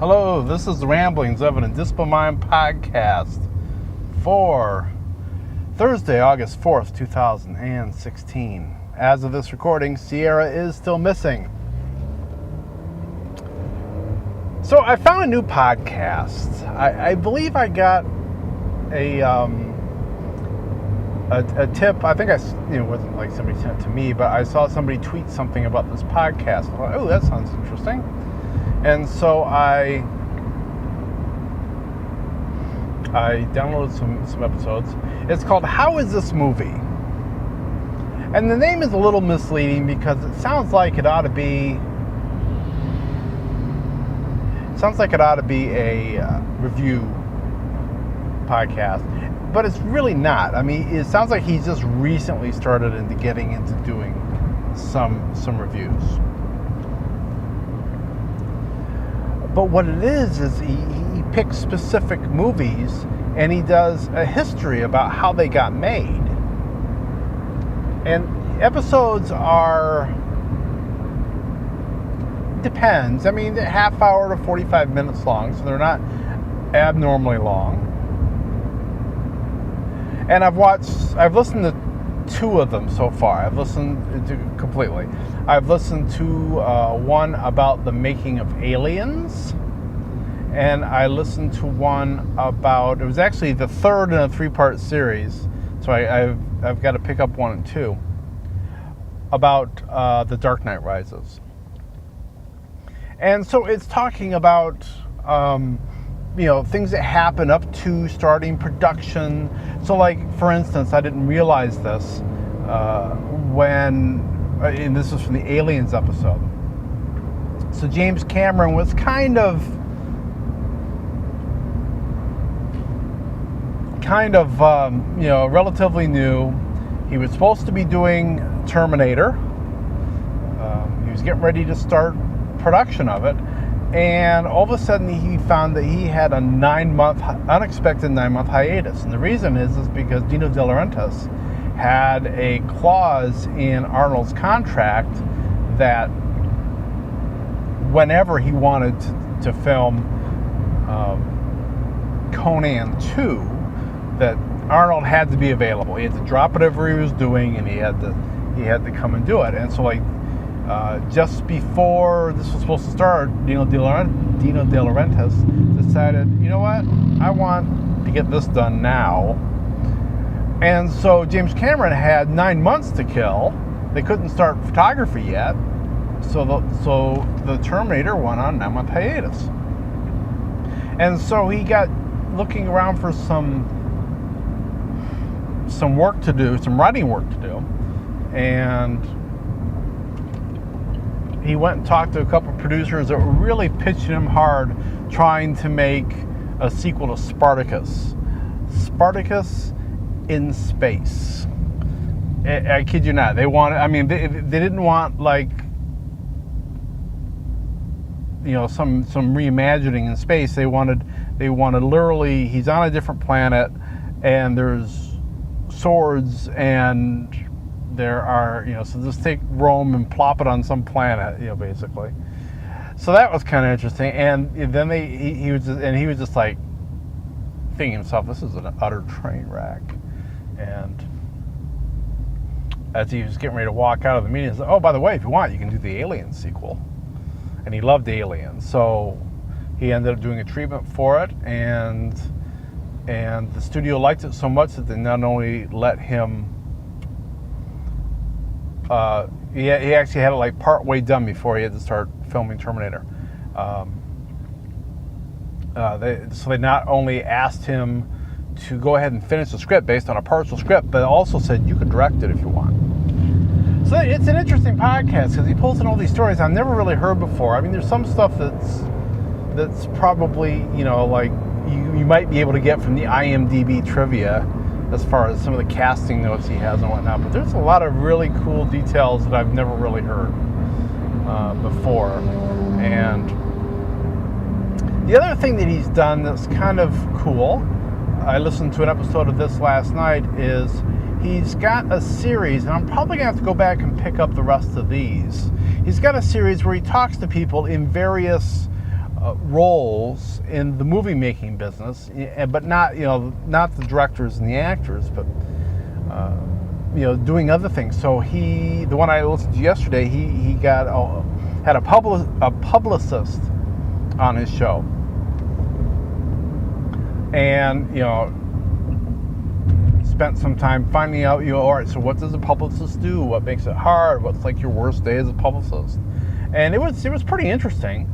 Hello, this is the Ramblings of an Indisciplined Mind podcast for Thursday, August 4th, 2016. As of this recording, Sierra is still missing. So I found a new podcast. I believe I got a tip. I think it wasn't like somebody sent it to me, but I saw somebody tweet something about this podcast. I thought, oh, that sounds interesting. And so I downloaded some episodes. It's called How Is This Movie? And the name is a little misleading because it sounds like it ought to be a review podcast, but it's really not. I mean, it sounds like he's just recently started getting into doing some reviews. But what it is he picks specific movies and he does a history about how they got made. And episodes depends. I mean, a half hour to 45 minutes long, so they're not abnormally long. And I've listened to two of them so far. I've listened to completely. I've listened to one about the making of Aliens, and I listened to one about, it was actually the third in a 3-part series, so I've got to pick up 1 and 2, about The Dark Knight Rises. And so it's talking about things that happen up to starting production. So, like, for instance, I didn't realize this and this was from the Aliens episode. So James Cameron was kind of relatively new. He was supposed to be doing Terminator. He was getting ready to start production of it. And all of a sudden, he found that he had a unexpected 9-month hiatus. And the reason is because Dino De Laurentiis had a clause in Arnold's contract that whenever he wanted to film Conan 2, that Arnold had to be available. He had to drop whatever he was doing, and he had to come and do it. And so, just before this was supposed to start, Dino De Laurentiis decided, you know what, I want to get this done now. And so James Cameron had 9 months to kill. They couldn't start photography yet, so the Terminator went on 9-month hiatus. And so he got looking around for some work to do, some writing work to do, and he went and talked to a couple of producers that were really pitching him hard, trying to make a sequel to Spartacus. Spartacus in space. I kid you not. They wanted. I mean, they didn't want some reimagining in space. They wanted literally. He's on a different planet, and there's swords and. There are, so just take Rome and plop it on some planet, basically. So that was kind of interesting. And then he was just like thinking to himself, this is an utter train wreck. And as he was getting ready to walk out of the meeting, he said, oh, by the way, if you want, you can do the Alien sequel. And he loved Aliens. So he ended up doing a treatment for it. And the studio liked it so much that they not only let him he actually had it part way done before he had to start filming Terminator. They not only asked him to go ahead and finish the script based on a partial script, but also said you could direct it if you want. So it's an interesting podcast because he pulls in all these stories I've never really heard before. I mean, there's some stuff that's probably you might be able to get from the IMDb trivia, as far as some of the casting notes he has and whatnot. But there's a lot of really cool details that I've never really heard before. And the other thing that he's done that's kind of cool, I listened to an episode of this last night, is he's got a series, and I'm probably going to have to go back and pick up the rest of these. He's got a series where he talks to people in various roles in the movie making business, but not not the directors and the actors, but doing other things. So the one I listened to yesterday, he had a publicist on his show, and spent some time finding out, all right, so what does a publicist do? What makes it hard? What's like your worst day as a publicist? And it was pretty interesting.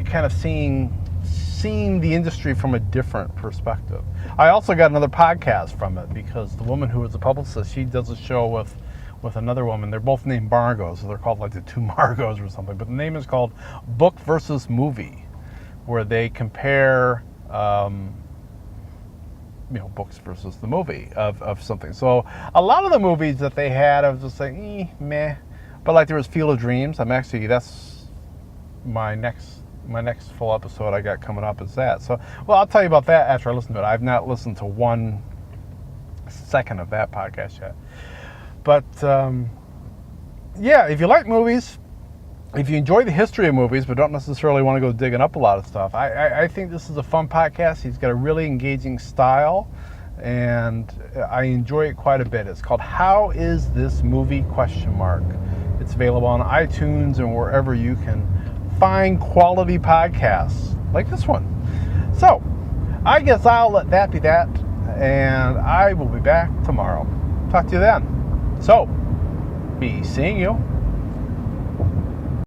Kind of seeing the industry from a different perspective. I also got another podcast from it because the woman who was a publicist, she does a show with another woman. They're both named Margot, so they're called like the two Margos or something. But the name is called Book versus Movie, where they compare books versus the movie of something. So a lot of the movies that they had, I was just like, meh. But like there was Field of Dreams. That's my next full episode I got coming up is that. So, well, I'll tell you about that after I listen to it. I've not listened to 1 second of that podcast yet. But, yeah, if you like movies, if you enjoy the history of movies but don't necessarily want to go digging up a lot of stuff, I think this is a fun podcast. He's got a really engaging style, and I enjoy it quite a bit. It's called How Is This Movie? ? It's available on iTunes and wherever you can find quality podcasts like this one. So, I guess I'll let that be that, and I will be back tomorrow. Talk to you then. So, be seeing you.